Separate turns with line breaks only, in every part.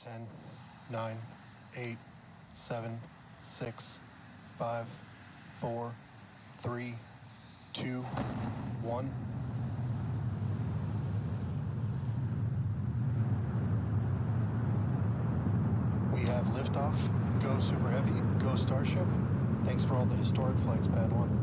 10, 9, 8, 7, 6, 5, 4, 3, 2, 1. We have liftoff. Go Super Heavy. Go Starship. Thanks for all the historic flights, Pad 1.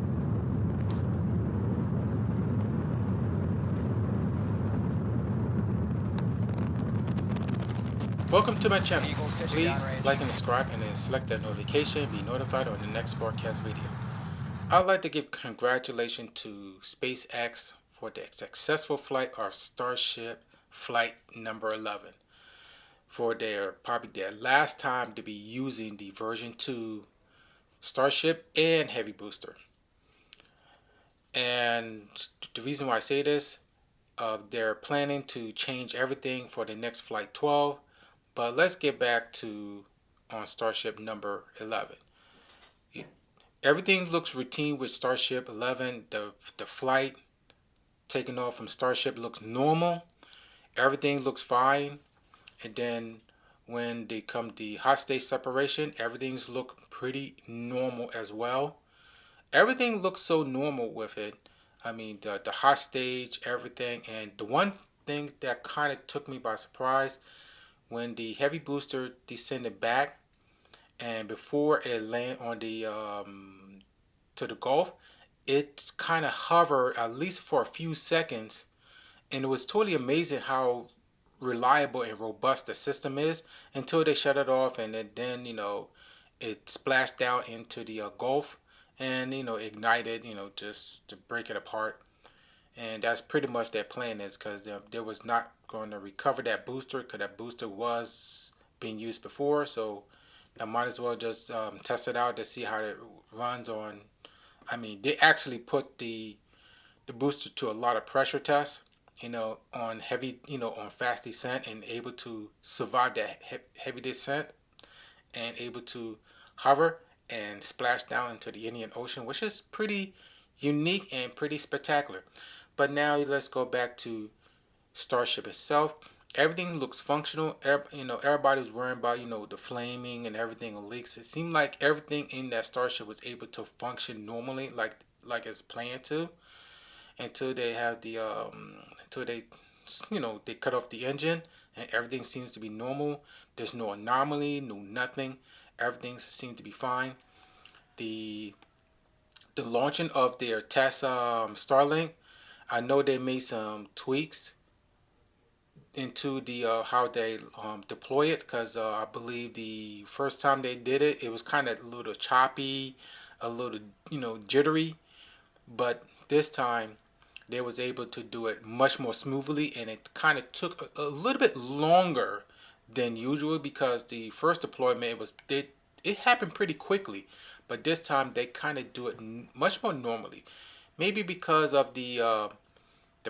Welcome to my channel. Please like and subscribe and then select that notification and be notified on the next broadcast video. I'd like to give congratulations to SpaceX for the successful flight of Starship flight number 11 for probably their last time to be using the version 2 Starship and Heavy Booster. And the reason why I say this, they're planning to change everything for the next flight 12. But let's get back to on Starship number 11. Everything looks routine with Starship 11. The flight taking off from Starship looks normal. Everything looks fine. And then when they come the hot stage separation, everything's look pretty normal as well. Everything looks so normal with it. I mean, the hot stage, everything. And the one thing that kind of took me by surprise, when the heavy booster descended back and before it landed on the to the Gulf, it kind of hovered at least for a few seconds, and it was totally amazing how reliable and robust the system is until they shut it off, and then it splashed down into the Gulf and ignited, just to break it apart. And that's pretty much their plan is, because they was not going to recover that booster, because that booster was being used before. So I might as well just test it out to see how it runs on. I mean, they actually put the booster to a lot of pressure tests, on heavy, on fast descent, and able to survive that heavy descent and able to hover and splash down into the Indian Ocean, which is pretty unique and pretty spectacular. But now let's go back to Starship itself. Everything looks functional. Everybody's worrying about the flaming and everything leaks. It seemed like everything in that Starship was able to function normally, like it's planned to, until they have the until they cut off the engine, and everything seems to be normal. There's no anomaly, no nothing. Everything seems to be fine. The launching of their test Starlink, I know they made some tweaks into the how they deploy it, because I believe the first time they did it, it was kind of a little choppy, a little jittery, but this time they was able to do it much more smoothly, and it kind of took a little bit longer than usual, because the first deployment it happened pretty quickly, but this time they kind of do it much more normally. Maybe because of the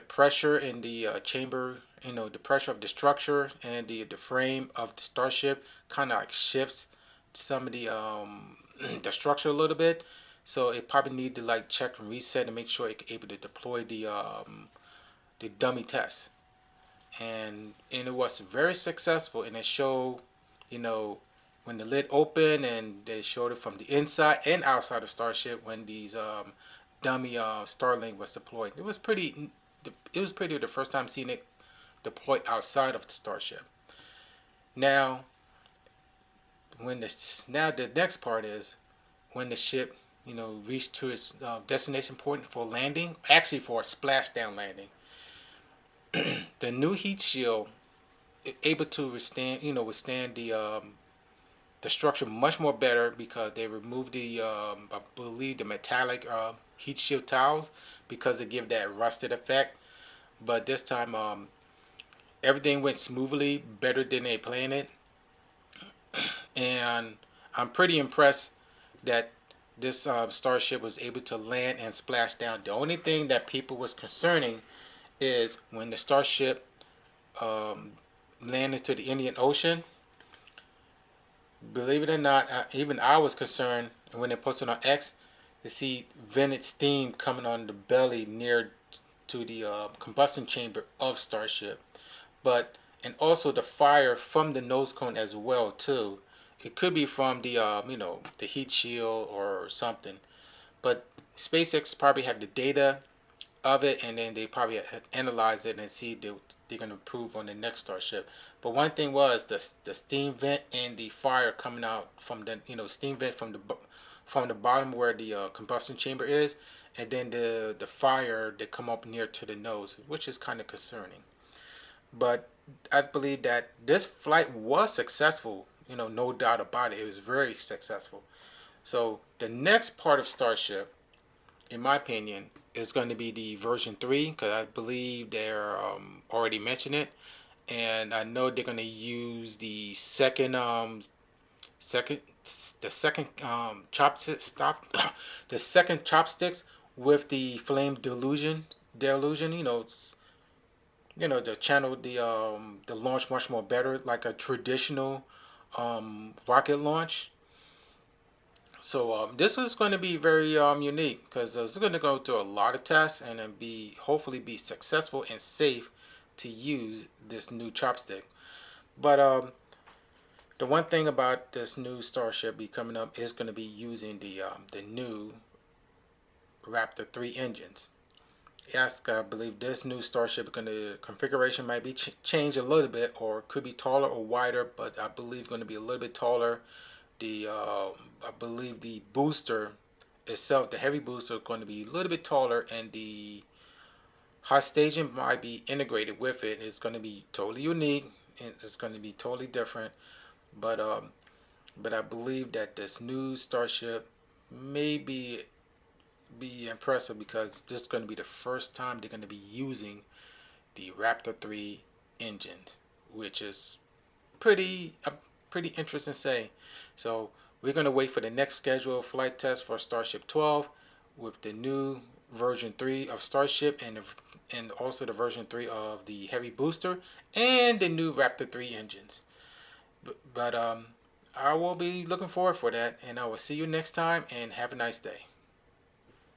pressure in the chamber, the pressure of the structure and the frame of the Starship kind of like shifts some of the the structure a little bit. So it probably need to like check and reset and make sure it's able to deploy the dummy test. And it was very successful, and it showed, when the lid opened, and they showed it from the inside and outside of Starship when these dummy Starlink was deployed. It was pretty the first time seeing it deployed outside of the Starship. Now, the next part is when the ship, reached to its destination point for landing, actually for a splashdown landing. The new heat shield able to withstand the structure much more better, because they removed I believe the metallic heat shield tiles, because they give that rusted effect. But this time everything went smoothly, better than they planned it, and I'm pretty impressed that this Starship was able to land and splash down. The only thing that people was concerning is when the Starship landed to the Indian Ocean. Believe it or not, even I was concerned when they posted on X to see vented steam coming on the belly near to the combustion chamber of Starship. But and also the fire from the nose cone as well too. It could be from the the heat shield or something, but SpaceX probably have the data of it, and then they probably analyze it and see they're gonna improve on the next Starship. But one thing was the steam vent and the fire coming out from the steam vent from the bottom where the combustion chamber is, and then the fire that come up near to the nose, which is kind of concerning. But I believe that this flight was successful. No doubt about it. It was very successful. So the next part of Starship, in my opinion, is going to be the version 3, because I believe they're already mentioned it, and I know they're going to use the second the second chopstick stop the second chopsticks with the flame delusion. The channel the launch much more better, like a traditional rocket launch. So this is going to be very unique, because it's going to go through a lot of tests and then be hopefully be successful and safe to use this new chopstick. But the one thing about this new Starship be coming up is going to be using the new Raptor 3 engines. Yes, I believe this new Starship going to configuration might be changed a little bit, or could be taller or wider, but I believe going to be a little bit taller. The I believe the booster itself, the heavy booster, is going to be a little bit taller, and the hot staging might be integrated with it. It's going to be totally unique, and it's going to be totally different. But I believe that this new Starship may be impressive, because this is going to be the first time they're going to be using the Raptor 3 engines, which is pretty pretty interesting to say. So we're going to wait for the next scheduled flight test for Starship 12 with the new version 3 of Starship, and also the version 3 of the heavy booster and the new Raptor 3 engines. But I will be looking forward for that, and I will see you next time, and have a nice day.